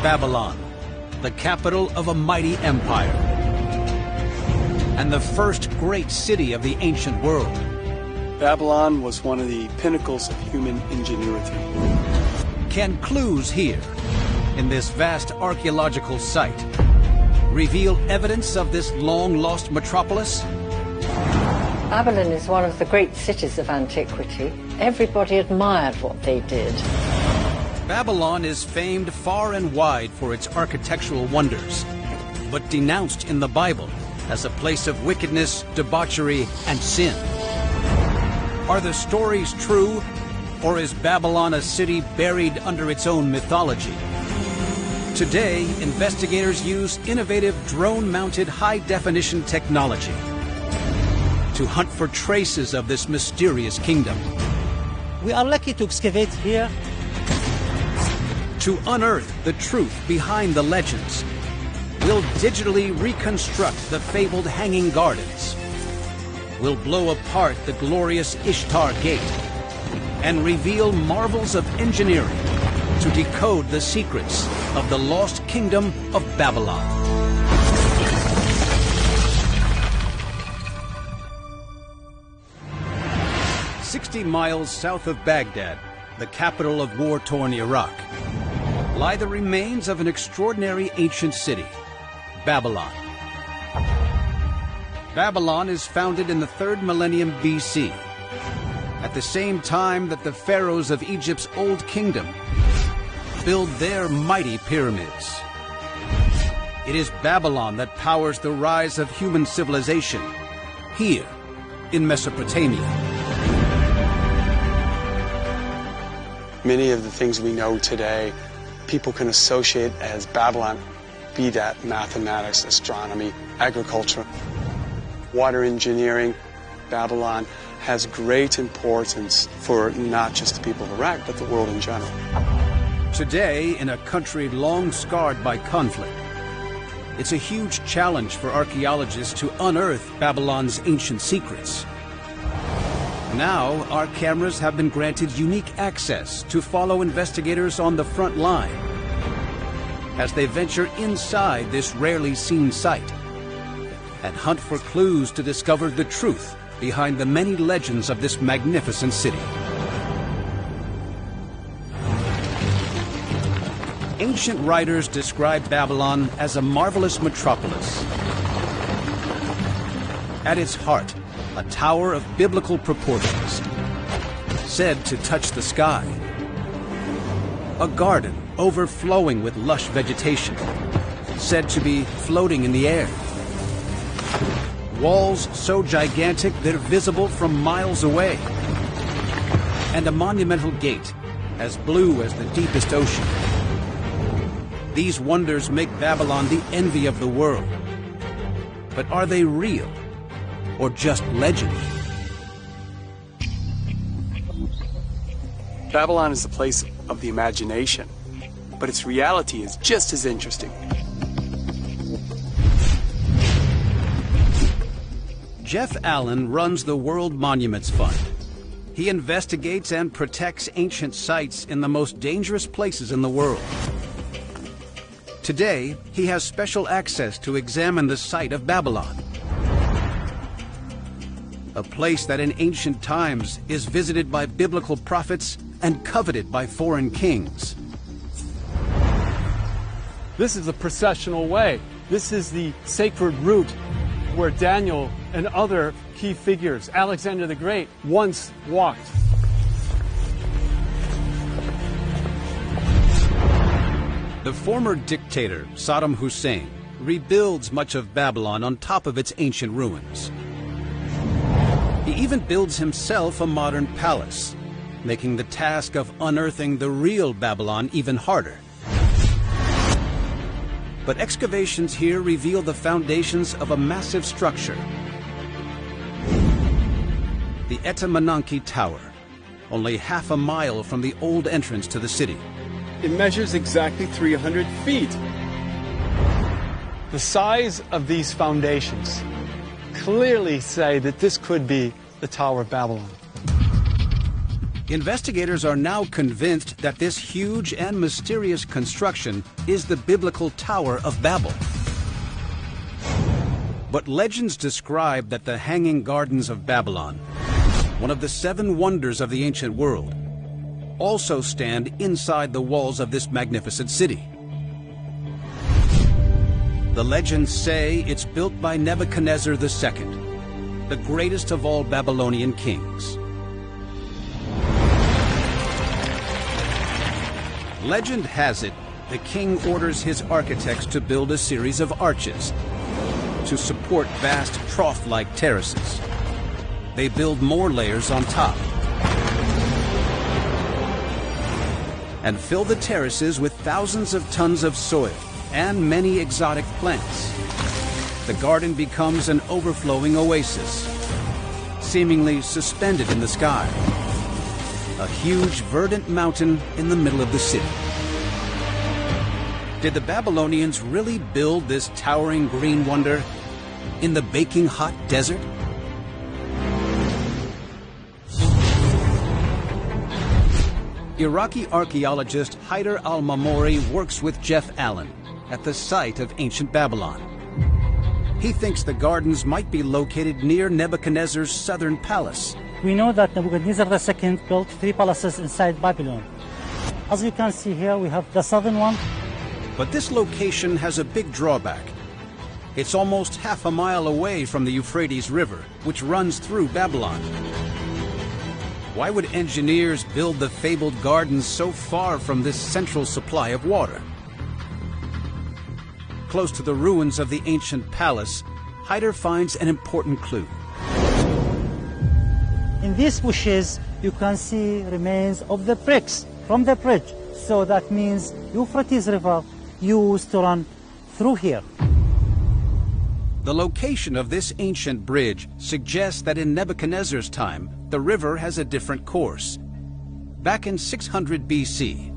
Babylon, the capital of a mighty empire, and the first great city of the ancient world. Babylon was one of the pinnacles of human ingenuity. Can clues here, in this vast archaeological site, reveal evidence of this long-lost metropolis? Babylon is one of the great cities of antiquity. Everybody admired what they did. Babylon is famed far and wide for its architectural wonders, but denounced in the Bible as a place of wickedness, debauchery, and sin. Are the stories true, or is Babylon a city buried under its own mythology? Today, investigators use innovative drone-mounted high-definition technology to hunt for traces of this mysterious kingdom. We are lucky to excavate here. To unearth the truth behind the legends, we'll digitally reconstruct the fabled Hanging Gardens. We'll blow apart the glorious Ishtar Gate and reveal marvels of engineering to decode the secrets of the lost kingdom of Babylon. "60 miles south of Baghdad, the capital of war-torn Iraq, lie the remains of an extraordinary ancient city, Babylon. Babylon is founded in the 3rd millennium BC, at the same time that the pharaohs of Egypt's Old Kingdom build their mighty pyramids. It is Babylon that powers the rise of human civilization here in Mesopotamia. Many of the things we know today, people can associate as Babylon, be that mathematics, astronomy, agriculture, water engineering. Babylon has great importance for not just the people of Iraq, but the world in general. Today, in a country long scarred by conflict, it's a huge challenge for archaeologists to unearth Babylon's ancient secrets. Now, our cameras have been granted unique access to follow investigators on the front line as they venture inside this rarely seen site and hunt for clues to discover the truth behind the many legends of this magnificent city. Ancient writers describe Babylon as a marvelous metropolis. At its heart, a tower of biblical proportions, said to touch the sky. A garden overflowing with lush vegetation, said to be floating in the air. Walls so gigantic they're visible from miles away. And a monumental gate as blue as the deepest ocean. These wonders make Babylon the envy of the world. But are they real or just legend? Babylon is the place of the imagination, but its reality is just as interesting. Jeff Allen runs the World Monuments Fund. He investigates and protects ancient sites in the most dangerous places in the world. Today, he has special access to examine the site of Babylon, a place that in ancient times is visited by biblical prophets and coveted by foreign kings. This is a processional way. This is the sacred route where Daniel and other key figures, Alexander the Great, once walked. The former dictator, Saddam Hussein, rebuilds much of Babylon on top of its ancient ruins. He even builds himself a modern palace, making the task of unearthing the real Babylon even harder. But excavations here reveal the foundations of a massive structure. The Etemenanke Tower, only half a mile from the old entrance to the city. It measures exactly 300 feet. The size of these foundations clearly say that this could be the Tower of Babylon. Investigators are now convinced that this huge and mysterious construction is the biblical Tower of Babel. But legends describe that the Hanging Gardens of Babylon, one of the 7 wonders of the ancient world, also stand inside the walls of this magnificent city. The legends say it's built by Nebuchadnezzar II, the greatest of all Babylonian kings. Legend has it, the king orders his architects to build a series of arches to support vast trough-like terraces. They build more layers on top and fill the terraces with thousands of tons of soil and many exotic plants. The garden becomes an overflowing oasis, seemingly suspended in the sky. A huge verdant mountain in the middle of the city. Did the Babylonians really build this towering green wonder in the baking hot desert? Iraqi archaeologist Haider al-Mamori works with Jeff Allen at the site of ancient Babylon. He thinks the gardens might be located near Nebuchadnezzar's southern palace. We know that Nebuchadnezzar II built 3 palaces inside Babylon. As you can see here, we have the southern one. But this location has a big drawback. It's almost half a mile away from the Euphrates River, which runs through Babylon. Why would engineers build the fabled gardens so far from this central supply of water? Close to the ruins of the ancient palace, Haider finds an important clue. In these bushes, you can see remains of the bricks from the bridge. So that means Euphrates River used to run through here. The location of this ancient bridge suggests that in Nebuchadnezzar's time, the river has a different course. Back in 600 BC,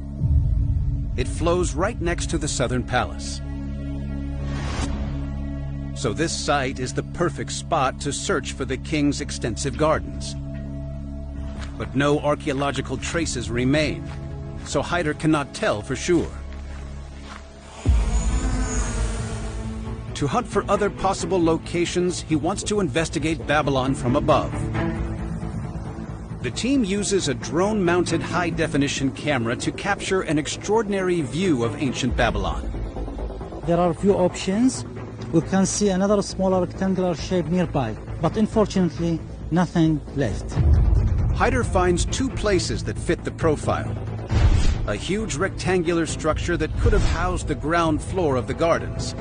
it flows right next to the southern palace. So this site is the perfect spot to search for the king's extensive gardens. But no archaeological traces remain, so Haider cannot tell for sure. To hunt for other possible locations, he wants to investigate Babylon from above. The team uses a drone-mounted high-definition camera to capture an extraordinary view of ancient Babylon. There are a few options. We can see another smaller rectangular shape nearby, but unfortunately, nothing left. Haider finds 2 places that fit the profile. A huge rectangular structure that could have housed the ground floor of the gardens,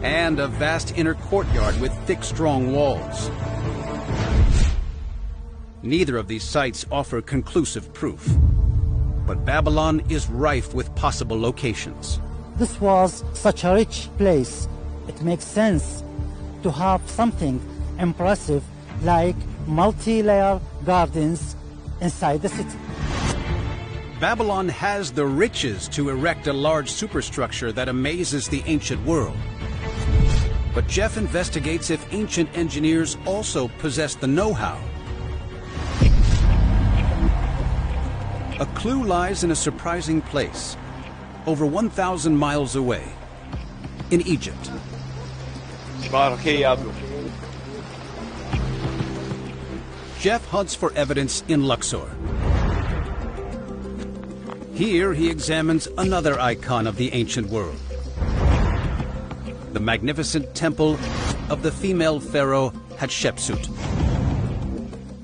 and a vast inner courtyard with thick, strong walls. Neither of these sites offer conclusive proof, but Babylon is rife with possible locations. This was such a rich place. It makes sense to have something impressive like multi-layer gardens inside the city. Babylon has the riches to erect a large superstructure that amazes the ancient world. But Jeff investigates if ancient engineers also possess the know-how. A clue lies in a surprising place, over 1,000 miles away, in Egypt. Jeff hunts for evidence in Luxor. Here he examines another icon of the ancient world, the magnificent temple of the female pharaoh Hatshepsut.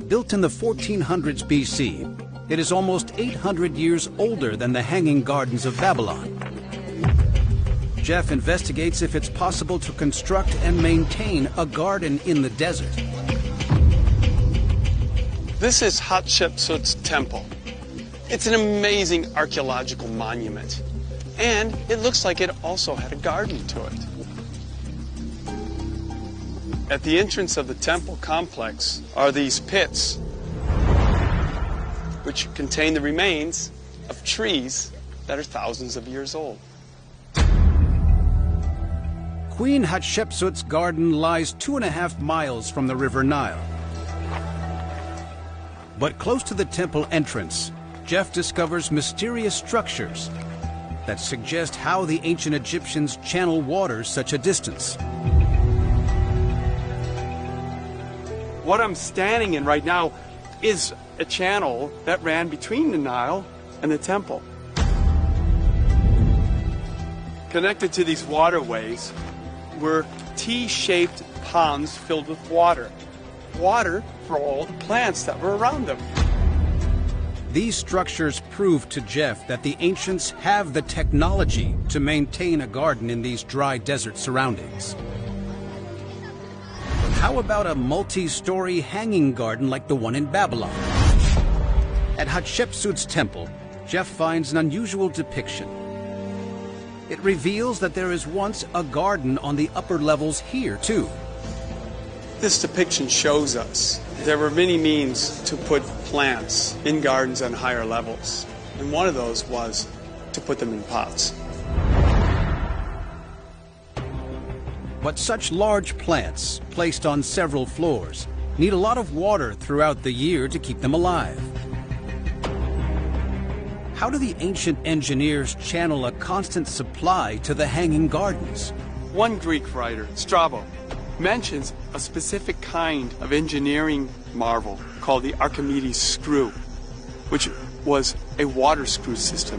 Built in the 1400s BC, it is almost 800 years older than the Hanging Gardens of Babylon. Jeff investigates if it's possible to construct and maintain a garden in the desert. This is Hatshepsut's temple. It's an amazing archaeological monument, and it looks like it also had a garden to it. At the entrance of the temple complex are these pits, which contain the remains of trees that are thousands of years old. Queen Hatshepsut's garden lies 2.5 miles from the River Nile. But close to the temple entrance, Jeff discovers mysterious structures that suggest how the ancient Egyptians channel waters such a distance. What I'm standing in right now is a channel that ran between the Nile and the temple. Connected to these waterways were T-shaped ponds filled with water. Water for all the plants that were around them. These structures prove to Jeff that the ancients have the technology to maintain a garden in these dry desert surroundings. But how about a multi-story hanging garden like the one in Babylon? At Hatshepsut's temple, Jeff finds an unusual depiction. It reveals that there is once a garden on the upper levels here, too. This depiction shows us there were many means to put plants in gardens on higher levels, and one of those was to put them in pots. But such large plants, placed on several floors, need a lot of water throughout the year to keep them alive. How do the ancient engineers channel a constant supply to the hanging gardens? One Greek writer, Strabo, mentions a specific kind of engineering marvel called the Archimedes screw, which was a water screw system.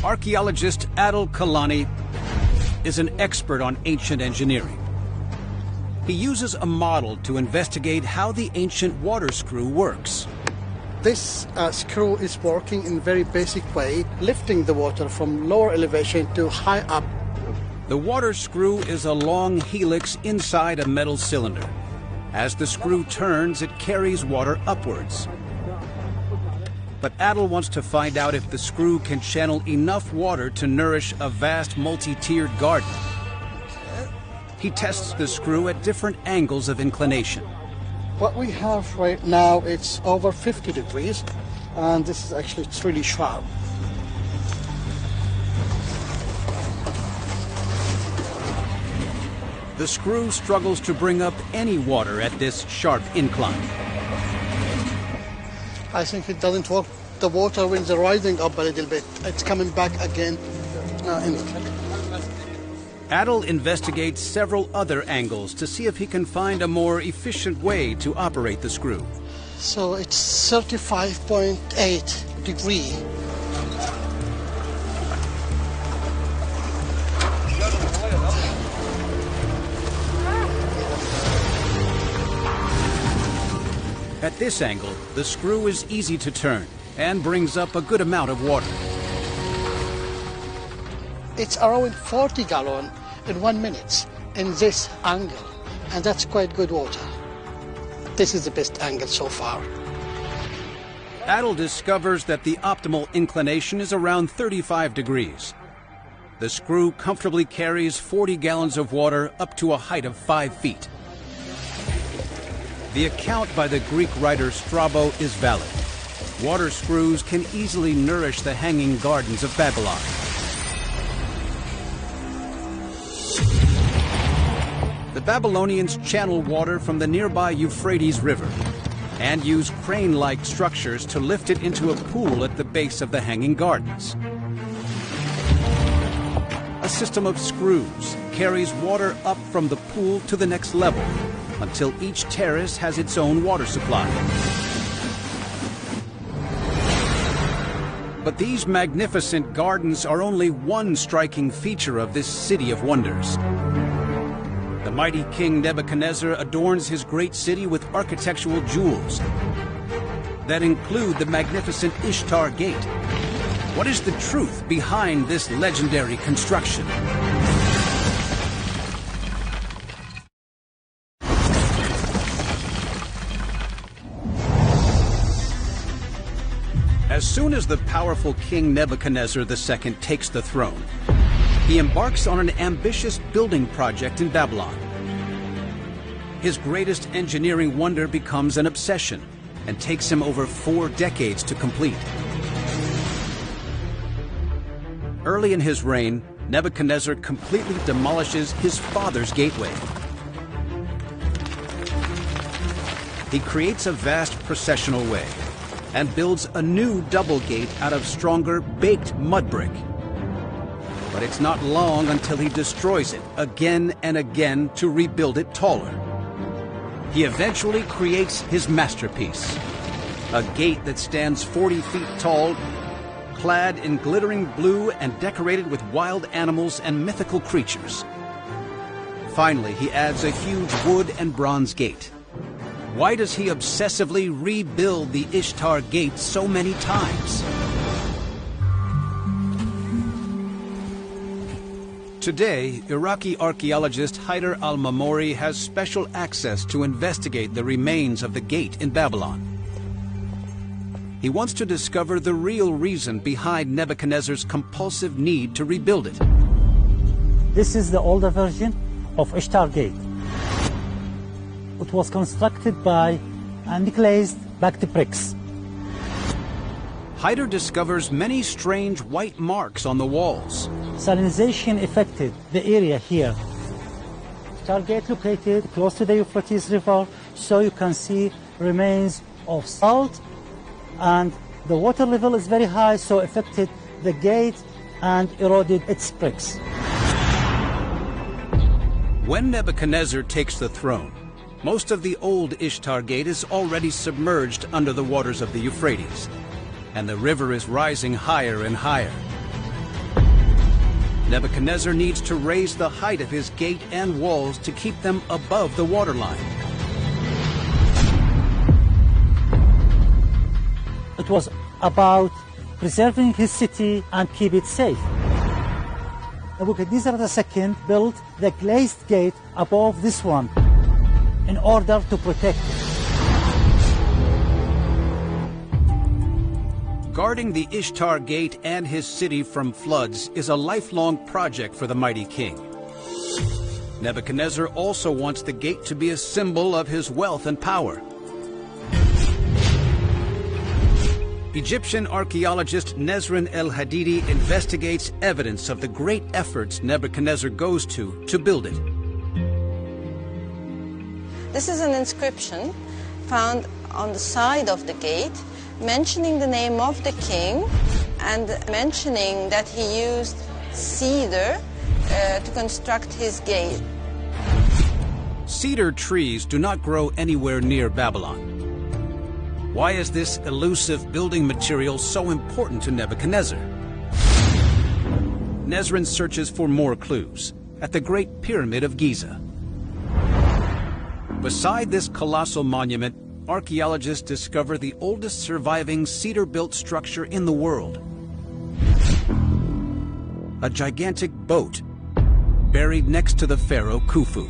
Archaeologist Adil Kalani is an expert on ancient engineering. He uses a model to investigate how the ancient water screw works. This screw is working in a very basic way, lifting the water from lower elevation to high up. The water screw is a long helix inside a metal cylinder. As the screw turns, it carries water upwards. But Adil wants to find out if the screw can channel enough water to nourish a vast multi-tiered garden. He tests the screw at different angles of inclination. What we have right now, it's over 50 degrees, and this is actually, it's really sharp. The screw struggles to bring up any water at this sharp incline. I think it doesn't work. The water, when it's rising up a little bit, it's coming back again. Adil investigates several other angles to see if he can find a more efficient way to operate the screw. So it's 35.8 degrees. At this angle, the screw is easy to turn and brings up a good amount of water. It's around 40 gallons in 1 minute in this angle, and that's quite good water. This is the best angle so far. Adil discovers that the optimal inclination is around 35 degrees. The screw comfortably carries 40 gallons of water up to a height of 5 feet. The account by the Greek writer Strabo is valid. Water screws can easily nourish the hanging gardens of Babylon. The Babylonians channel water from the nearby Euphrates River and use crane-like structures to lift it into a pool at the base of the hanging gardens. A system of screws carries water up from the pool to the next level until each terrace has its own water supply. But these magnificent gardens are only one striking feature of this city of wonders. The mighty King Nebuchadnezzar adorns his great city with architectural jewels that include the magnificent Ishtar Gate. What is the truth behind this legendary construction? As soon as the powerful King Nebuchadnezzar II takes the throne, he embarks on an ambitious building project in Babylon. His greatest engineering wonder becomes an obsession and takes him over 4 decades to complete. Early in his reign, Nebuchadnezzar completely demolishes his father's gateway. he creates a vast processional way and builds a new double gate out of stronger baked mud brick. But it's not long until he destroys it again and again to rebuild it taller. He eventually creates his masterpiece, a gate that stands 40 feet tall, clad in glittering blue and decorated with wild animals and mythical creatures. Finally, he adds a huge wood and bronze gate. Why does he obsessively rebuild the Ishtar Gate so many times? Today, Iraqi archaeologist Haider al-Mamori has special access to investigate the remains of the gate in Babylon. He wants to discover the real reason behind Nebuchadnezzar's compulsive need to rebuild it. This is the older version of Ishtar Gate. It was constructed by unglazed backed bricks. Haider discovers many strange white marks on the walls. Salinization affected the area here. Ishtar Gate located close to the Euphrates River, so you can see remains of salt, and the water level is very high, so affected the gate and eroded its bricks. When Nebuchadnezzar takes the throne, most of the old Ishtar Gate is already submerged under the waters of the Euphrates, and the river is rising higher and higher. Nebuchadnezzar needs to raise the height of his gate and walls to keep them above the waterline. It was about preserving his city and keep it safe. Nebuchadnezzar II built the glazed gate above this one in order to protect it. Guarding the Ishtar Gate and his city from floods is a lifelong project for the mighty king. Nebuchadnezzar also wants the gate to be a symbol of his wealth and power. Egyptian archaeologist Nesrin El-Hadidi investigates evidence of the great efforts Nebuchadnezzar goes to build it. This is an inscription found on the side of the gate mentioning the name of the king and mentioning that he used cedar to construct his gate. Cedar trees do not grow anywhere near Babylon. Why is this elusive building material so important to Nebuchadnezzar? Nesrin searches for more clues at the Great Pyramid of Giza. Beside this colossal monument, archaeologists discover the oldest surviving cedar-built structure in the world. A gigantic boat buried next to the pharaoh Khufu.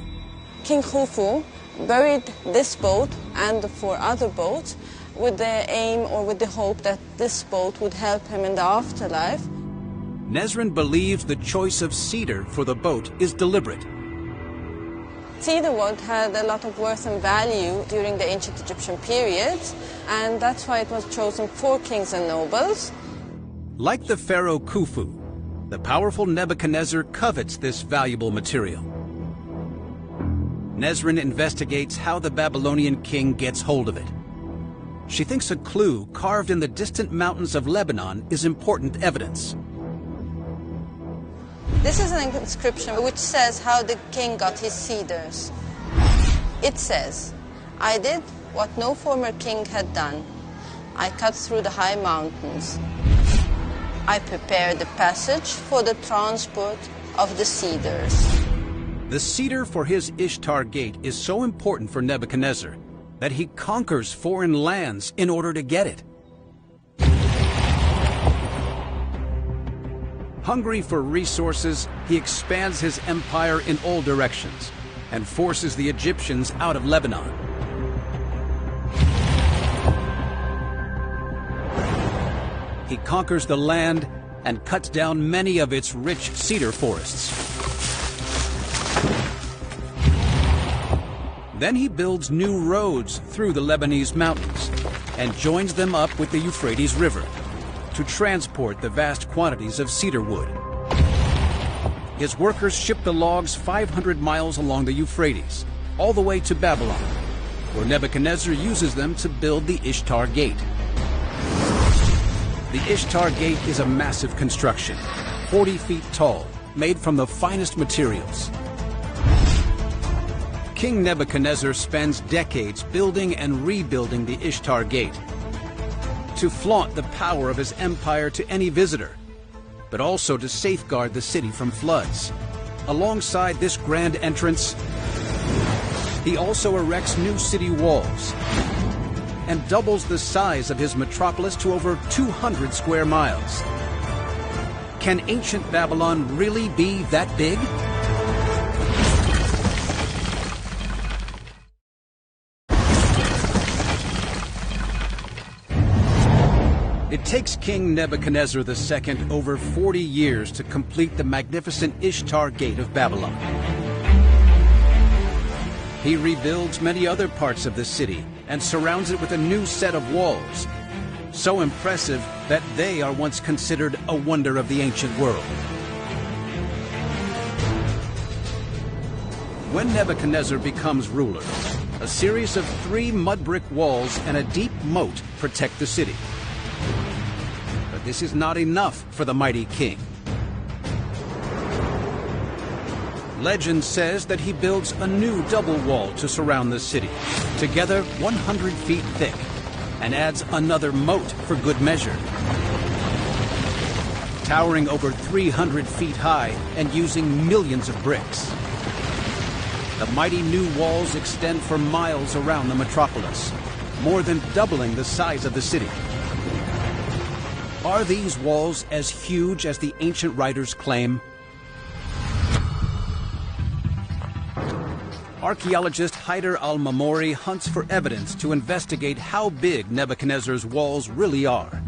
King Khufu buried this boat and the 4 other boats with the aim or with the hope that this boat would help him in the afterlife. Nesrin believes the choice of cedar for the boat is deliberate. Cedar wood had a lot of worth and value during the ancient Egyptian period, and that's why it was chosen for kings and nobles. Like the pharaoh Khufu, the powerful Nebuchadnezzar covets this valuable material. Nesrin investigates how the Babylonian king gets hold of it. She thinks a clue carved in the distant mountains of Lebanon is important evidence. This is an inscription which says how the king got his cedars. It says, "I did what no former king had done. I cut through the high mountains. I prepared the passage for the transport of the cedars." The cedar for his Ishtar Gate is so important for Nebuchadnezzar that he conquers foreign lands in order to get it. Hungry for resources, he expands his empire in all directions and forces the Egyptians out of Lebanon. He conquers the land and cuts down many of its rich cedar forests. Then he builds new roads through the Lebanese mountains and joins them up with the Euphrates River to transport the vast quantities of cedar wood. His workers ship the logs 500 miles along the Euphrates, all the way to Babylon, where Nebuchadnezzar uses them to build the Ishtar Gate. The Ishtar Gate is a massive construction, 40 feet tall, made from the finest materials. King Nebuchadnezzar spends decades building and rebuilding the Ishtar Gate to flaunt the power of his empire to any visitor, but also to safeguard the city from floods. Alongside this grand entrance, he also erects new city walls and doubles the size of his metropolis to over 200 square miles. Can ancient Babylon really be that big? It takes King Nebuchadnezzar II over 40 years to complete the magnificent Ishtar Gate of Babylon. He rebuilds many other parts of the city and surrounds it with a new set of walls, so impressive that they are once considered a wonder of the ancient world. When Nebuchadnezzar becomes ruler, a series of 3 mud brick walls and a deep moat protect the city. But this is not enough for the mighty king. Legend says that he builds a new double wall to surround the city, together 100 feet thick, and adds another moat for good measure. Towering over 300 feet high and using millions of bricks, the mighty new walls extend for miles around the metropolis, more than doubling the size of the city. Are these walls as huge as the ancient writers claim? Archaeologist Haider al-Mamori hunts for evidence to investigate how big Nebuchadnezzar's walls really are.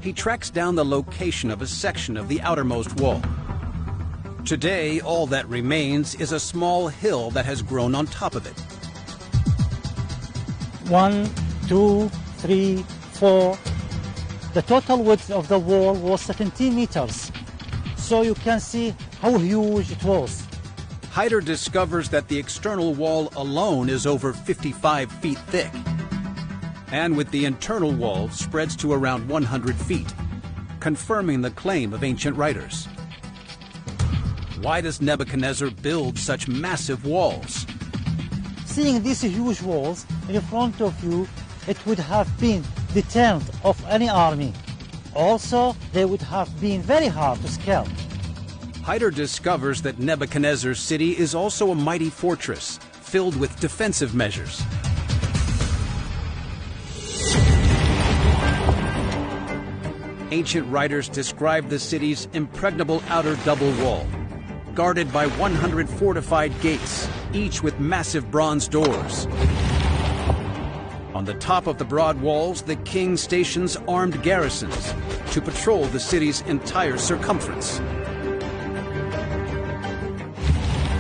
He tracks down the location of a section of the outermost wall. Today, all that remains is a small hill that has grown on top of it. 1, 2, 3, 4. The total width of the wall was 17 meters. So you can see how huge it was. Haider discovers that the external wall alone is over 55 feet thick, and with the internal wall spreads to around 100 feet, confirming the claim of ancient writers. Why does Nebuchadnezzar build such massive walls? Seeing these huge walls in front of you, it would have been deterrent of any army. Also, they would have been very hard to scale. Haider discovers that Nebuchadnezzar's city is also a mighty fortress, filled with defensive measures. Ancient writers describe the city's impregnable outer double wall, guarded by 100 fortified gates, each with massive bronze doors. On the top of the broad walls, the king stations armed garrisons to patrol the city's entire circumference.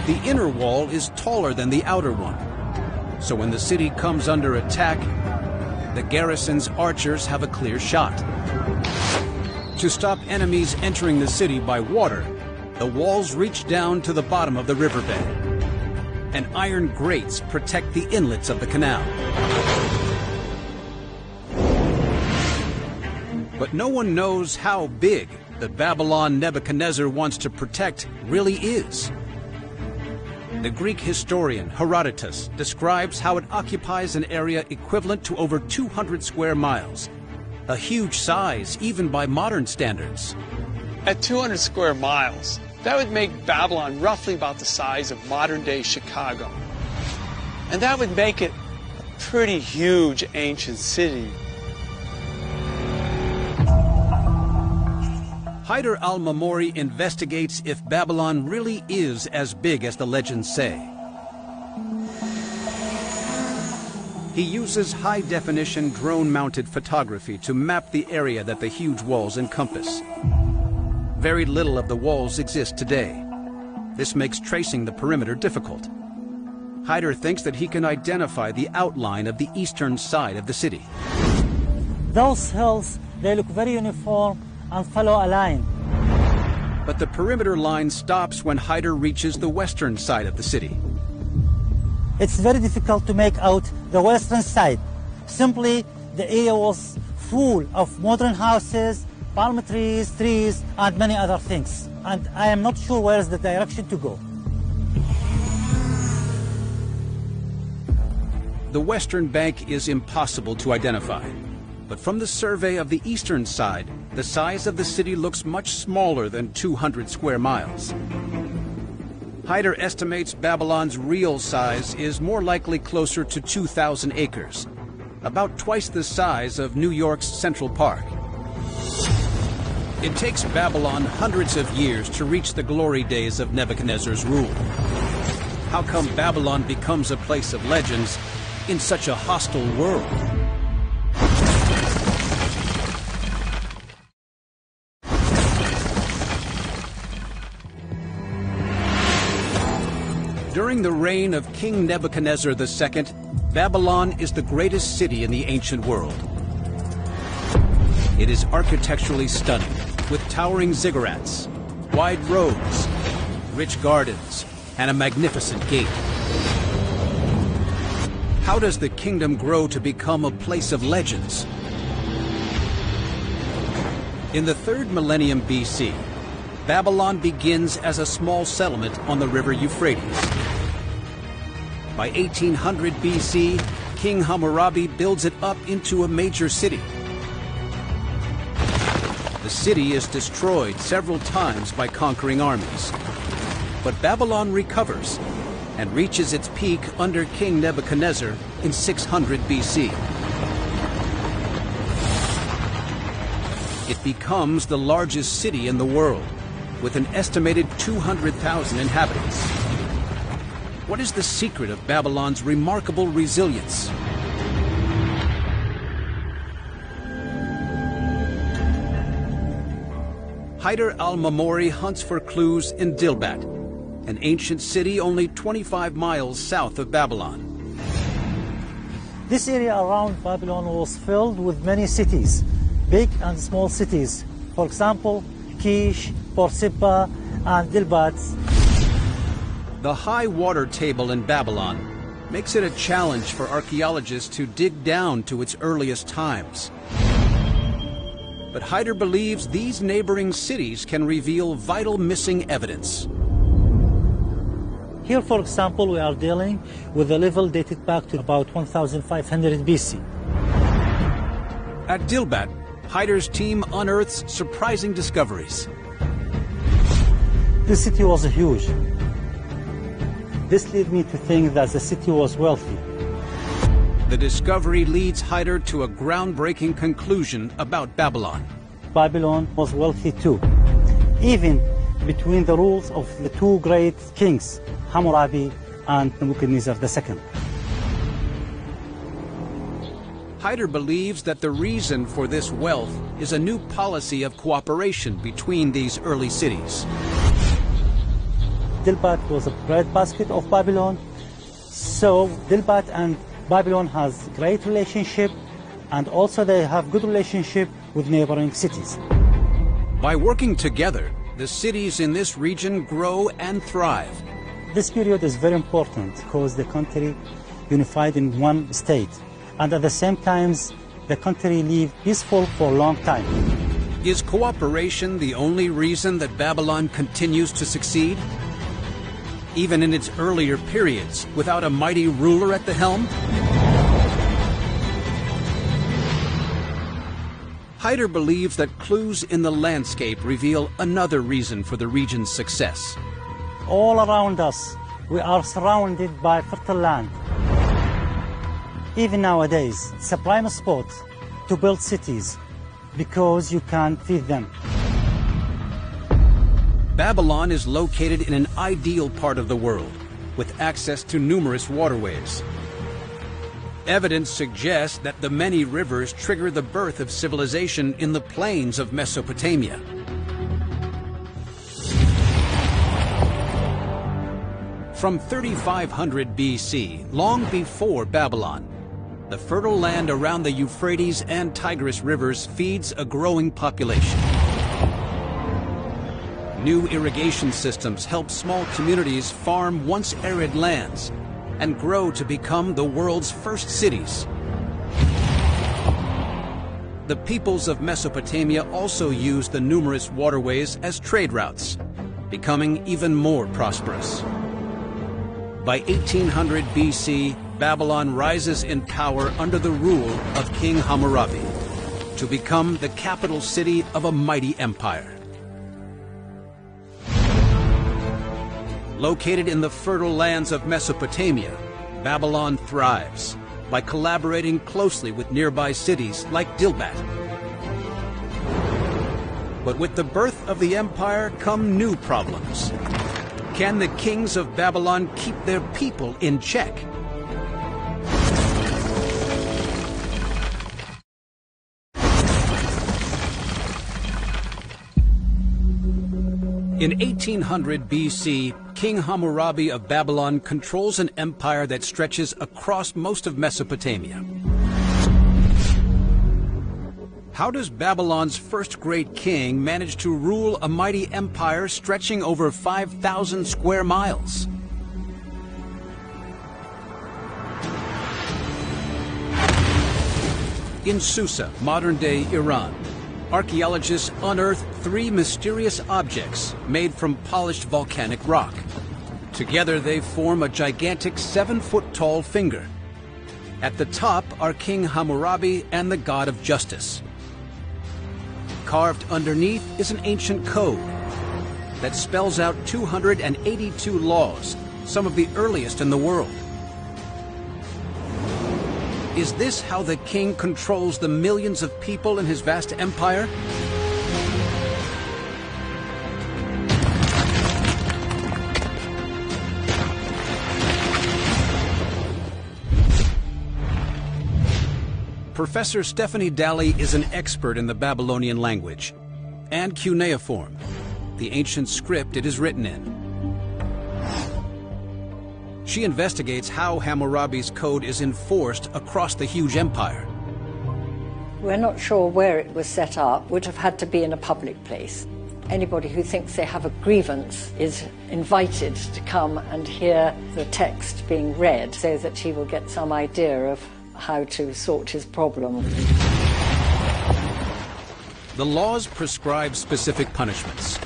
The inner wall is taller than the outer one, so when the city comes under attack, the garrison's archers have a clear shot. To stop enemies entering the city by water, the walls reach down to the bottom of the riverbed, and iron grates protect the inlets of the canal. But no one knows how big the Babylon Nebuchadnezzar wants to protect really is. The Greek historian Herodotus describes how it occupies an area equivalent to over 200 square miles, a huge size even by modern standards. At 200 square miles, that would make Babylon roughly about the size of modern-day Chicago. And that would make it a pretty huge ancient city. Haider al-Mamori investigates if Babylon really is as big as the legends say. He uses high-definition drone-mounted photography to map the area that the huge walls encompass. Very little of the walls exist today. This makes tracing the perimeter difficult. Haider thinks that he can identify the outline of the eastern side of the city. Those hills, they look very uniform and follow a line. But the perimeter line stops when Haider reaches the western side of the city. it's very difficult to make out the western side. Simply, the area was full of modern houses, palm trees, and many other things. And I am not sure where is the direction to go. The western bank is impossible to identify. But from the survey of the eastern side, the size of the city looks much smaller than 200 square miles. Hyder estimates Babylon's real size is more likely closer to 2,000 acres, about twice the size of New York's Central Park. It takes Babylon hundreds of years to reach the glory days of Nebuchadnezzar's rule. How come Babylon becomes a place of legends in such a hostile world? During the reign of King Nebuchadnezzar II, Babylon is the greatest city in the ancient world. It is architecturally stunning, with towering ziggurats, wide roads, rich gardens, and a magnificent gate. How does the kingdom grow to become a place of legends? In the 3rd millennium BC, Babylon begins as a small settlement on the river Euphrates. By 1800 BC, King Hammurabi builds it up into a major city. The city is destroyed several times by conquering armies. But Babylon recovers and reaches its peak under King Nebuchadnezzar in 600 BC. It becomes the largest city in the world, with an estimated 200,000 inhabitants. What is the secret of Babylon's remarkable resilience? Hyder al-Mamori hunts for clues in Dilbat, an ancient city only 25 miles south of Babylon. This area around Babylon was filled with many cities, big and small cities. For example, Kish, Borsippa, and Dilbat. The high water table in Babylon makes it a challenge for archaeologists to dig down to its earliest times. But Hyder believes these neighboring cities can reveal vital missing evidence. Here, for example, we are dealing with a level dated back to about 1500 BC. At Dilbat, Hyder's team unearths surprising discoveries. This city was huge. This led me to think that the city was wealthy. The discovery leads Hyder to a groundbreaking conclusion about Babylon. Babylon was wealthy too, even between the rules of the two great kings, Hammurabi and Nebuchadnezzar II. Hyder believes that the reason for this wealth is a new policy of cooperation between these early cities. Dilbat was a breadbasket of Babylon, so Dilbat and Babylon has great relationship, and also they have good relationship with neighboring cities. By working together, the cities in this region grow and thrive. This period is very important because the country unified in one state, and at the same time, the country lived peaceful for a long time. Is cooperation the only reason that Babylon continues to succeed? Even in its earlier periods, without a mighty ruler at the helm? Hyder believes that clues in the landscape reveal another reason for the region's success. All around us, we are surrounded by fertile land. Even nowadays, it's a prime spot to build cities because you can feed them. Babylon is located in an ideal part of the world, with access to numerous waterways. Evidence suggests that the many rivers trigger the birth of civilization in the plains of Mesopotamia. From 3500 BC, long before Babylon, the fertile land around the Euphrates and Tigris rivers feeds a growing population. New irrigation systems help small communities farm once arid lands, and grow to become the world's first cities. The peoples of Mesopotamia also used the numerous waterways as trade routes, becoming even more prosperous. By 1800 BC, Babylon rises in power under the rule of King Hammurabi to become the capital city of a mighty empire. Located in the fertile lands of Mesopotamia, Babylon thrives by collaborating closely with nearby cities like Dilbat. But with the birth of the empire come new problems. Can the kings of Babylon keep their people in check? In 1800 BC, King Hammurabi of Babylon controls an empire that stretches across most of Mesopotamia. How does Babylon's first great king manage to rule a mighty empire stretching over 5,000 square miles? In Susa, modern-day Iran, archaeologists unearthed 3 mysterious objects made from polished volcanic rock. Together they form a gigantic 7-foot-tall finger. At the top are King Hammurabi and the god of justice. Carved underneath is an ancient code that spells out 282 laws, some of the earliest in the world. Is this how the king controls the millions of people in his vast empire? Professor Stephanie Daly is an expert in the Babylonian language and cuneiform, the ancient script it is written in. She investigates how Hammurabi's code is enforced across the huge empire. We're not sure where it was set up. Would have had to be in a public place. Anybody who thinks they have a grievance is invited to come and hear the text being read so that he will get some idea of how to sort his problem. The laws prescribe specific punishments.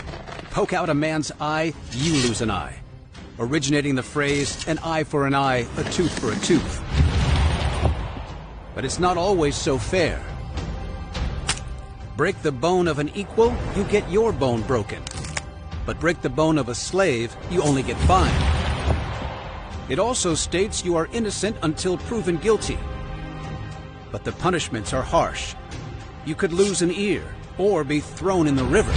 Poke out a man's eye, you lose an eye, originating the phrase, an eye for an eye, a tooth for a tooth. But it's not always so fair. Break the bone of an equal, you get your bone broken. But break the bone of a slave, you only get fined. It also states you are innocent until proven guilty. But the punishments are harsh. You could lose an ear or be thrown in the river.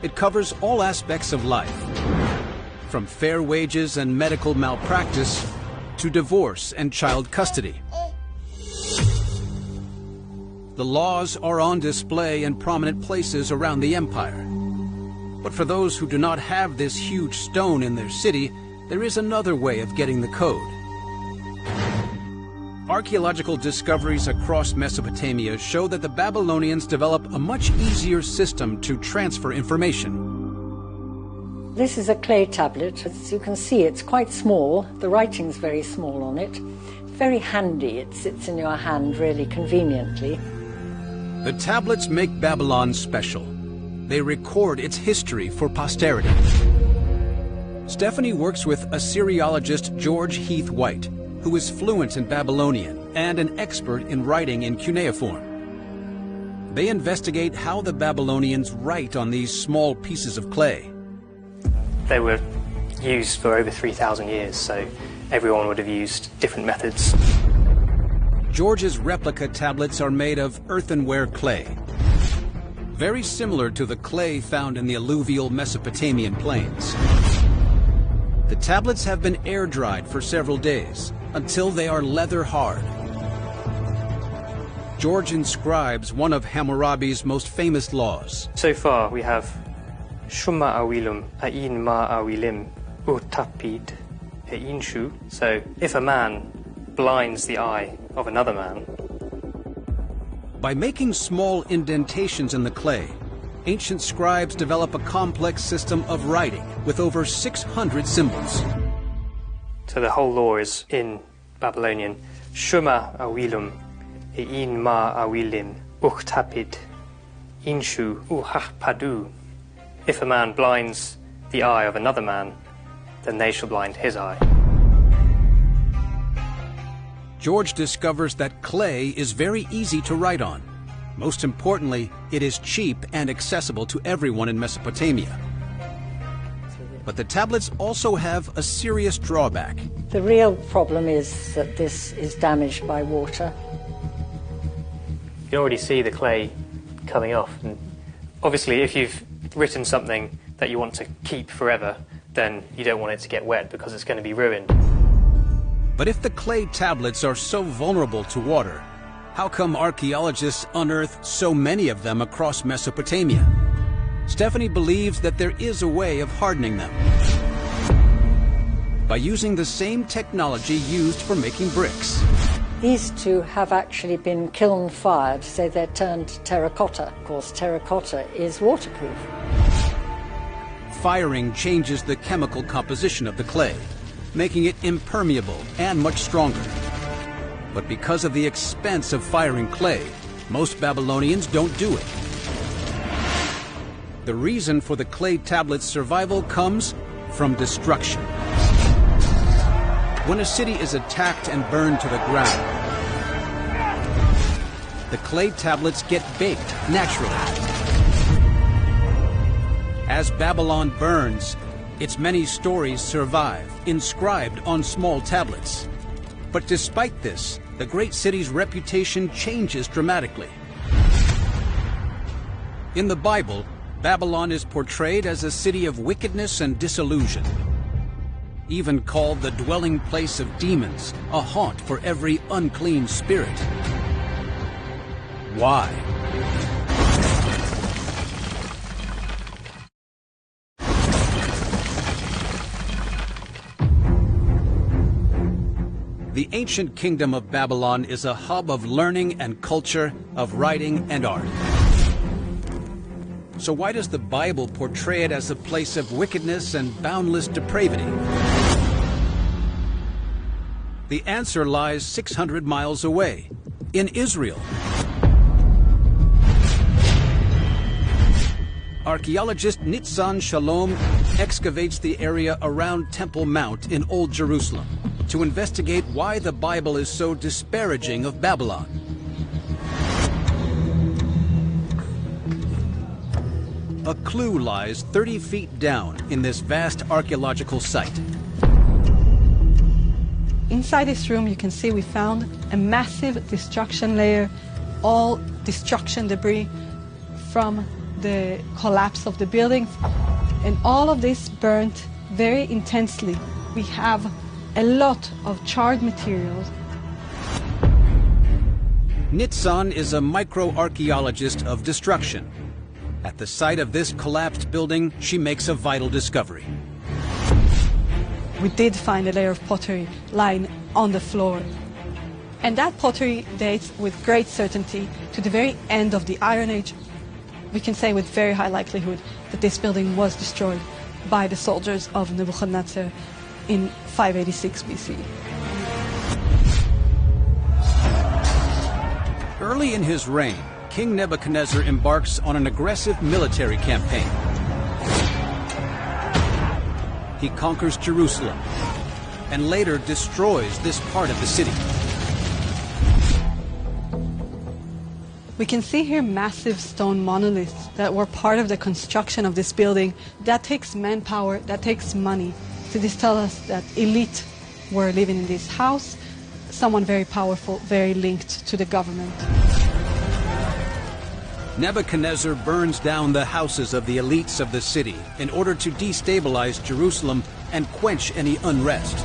It covers all aspects of life, from fair wages and medical malpractice to divorce and child custody. The laws are on display in prominent places around the empire. But for those who do not have this huge stone in their city, there is another way of getting the code. Archaeological discoveries across Mesopotamia show that the Babylonians developed a much easier system to transfer information. This is a clay tablet. As you can see, it's quite small. The writing's very small on it. Very handy. It sits in your hand really conveniently. The tablets make Babylon special. They record its history for posterity. Stephanie works with Assyriologist George Heath White, who is fluent in Babylonian and an expert in writing in cuneiform. They investigate how the Babylonians write on these small pieces of clay. They were used for over 3,000 years, so everyone would have used different methods. George's replica tablets are made of earthenware clay, very similar to the clay found in the alluvial Mesopotamian plains. The tablets have been air-dried for several days, until they are leather hard. George inscribes one of Hammurabi's most famous laws. So far we have Shumma awilum ain ma awilim utapid einshu. So if a man blinds the eye of another man. By making small indentations in the clay, ancient scribes develop a complex system of writing with over 600 symbols. So the whole law is in Babylonian. Shuma awilum ein ma awilim uchtapid inshu uhahpadu. If a man blinds the eye of another man, then they shall blind his eye. George discovers that clay is very easy to write on. Most importantly, it is cheap and accessible to everyone in Mesopotamia. But the tablets also have a serious drawback. The real problem is that this is damaged by water. You can already see the clay coming off. And obviously, if you've written something that you want to keep forever, then you don't want it to get wet because it's going to be ruined. But if the clay tablets are so vulnerable to water, how come archaeologists unearthed so many of them across Mesopotamia? Stephanie believes that there is a way of hardening them by using the same technology used for making bricks. These two have actually been kiln-fired, so they're turned terracotta. Of course, terracotta is waterproof. Firing changes the chemical composition of the clay, making it impermeable and much stronger. But because of the expense of firing clay, most Babylonians don't do it. The reason for the clay tablet's survival comes from destruction. When a city is attacked and burned to the ground, the clay tablets get baked naturally. As Babylon burns, its many stories survive, inscribed on small tablets. But despite this, the great city's reputation changes dramatically. In the Bible, Babylon is portrayed as a city of wickedness and disillusion, even called the dwelling place of demons, a haunt for every unclean spirit. Why? The ancient kingdom of Babylon is a hub of learning and culture, of writing and art. So why does the Bible portray it as a place of wickedness and boundless depravity? The answer lies 600 miles away, in Israel. Archaeologist Nitzan Shalom excavates the area around Temple Mount in Old Jerusalem to investigate why the Bible is so disparaging of Babylon. A clue lies 30 feet down in this vast archaeological site. Inside this room, you can see we found a massive destruction layer, all destruction debris from the collapse of the buildings, and all of this burnt very intensely. We have a lot of charred materials. Nitzan is a microarchaeologist of destruction. At the site of this collapsed building, she makes a vital discovery. We did find a layer of pottery lying on the floor. And that pottery dates with great certainty to the very end of the Iron Age. We can say with very high likelihood that this building was destroyed by the soldiers of Nebuchadnezzar in 586 BC. Early in his reign, King Nebuchadnezzar embarks on an aggressive military campaign. He conquers Jerusalem and later destroys this part of the city. We can see here massive stone monoliths that were part of the construction of this building. That takes manpower, that takes money. So this tells us that elite were living in this house, someone very powerful, very linked to the government. Nebuchadnezzar burns down the houses of the elites of the city in order to destabilize Jerusalem and quench any unrest.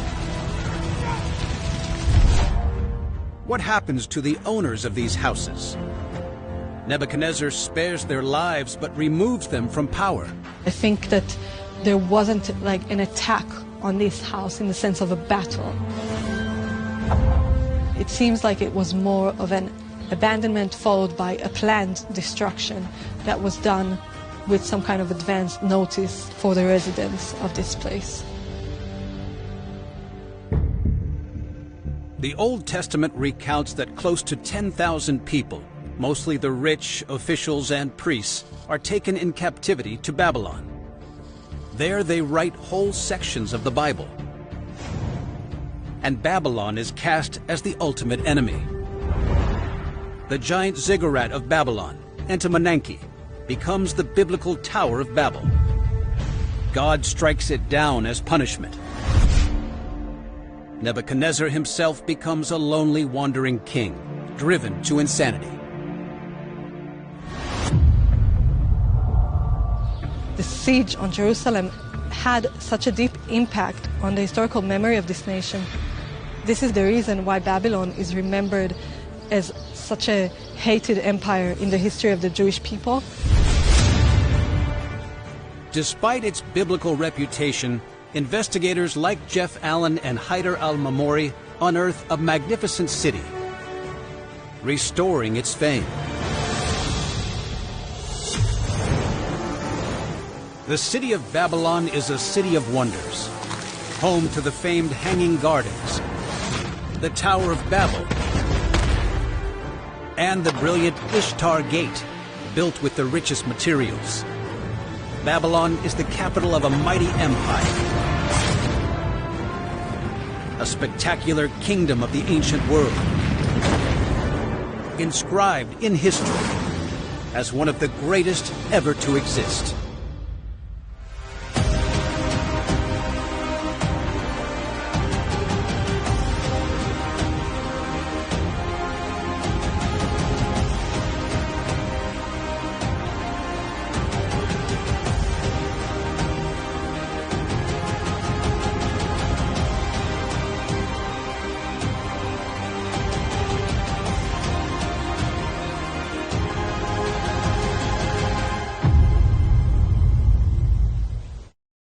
What happens to the owners of these houses? Nebuchadnezzar spares their lives but removes them from power. I think that there wasn't like an attack on this house in the sense of a battle. It seems like it was more of an abandonment followed by a planned destruction that was done with some kind of advance notice for the residents of this place. The Old Testament recounts that close to 10,000 people, mostly the rich, officials, and priests, are taken in captivity to Babylon. There they write whole sections of the Bible. And Babylon is cast as the ultimate enemy. The giant ziggurat of Babylon, Entemenanke, becomes the biblical Tower of Babel. God strikes it down as punishment. Nebuchadnezzar himself becomes a lonely wandering king, driven to insanity. The siege on Jerusalem had such a deep impact on the historical memory of this nation. This is the reason why Babylon is remembered as such a hated empire in the history of the Jewish people. Despite its biblical reputation, investigators like Jeff Allen and Haider al-Mamori unearth a magnificent city, restoring its fame. The city of Babylon is a city of wonders, home to the famed Hanging Gardens, the Tower of Babel, and the brilliant Ishtar Gate, built with the richest materials. Babylon is the capital of a mighty empire, a spectacular kingdom of the ancient world, inscribed in history as one of the greatest ever to exist.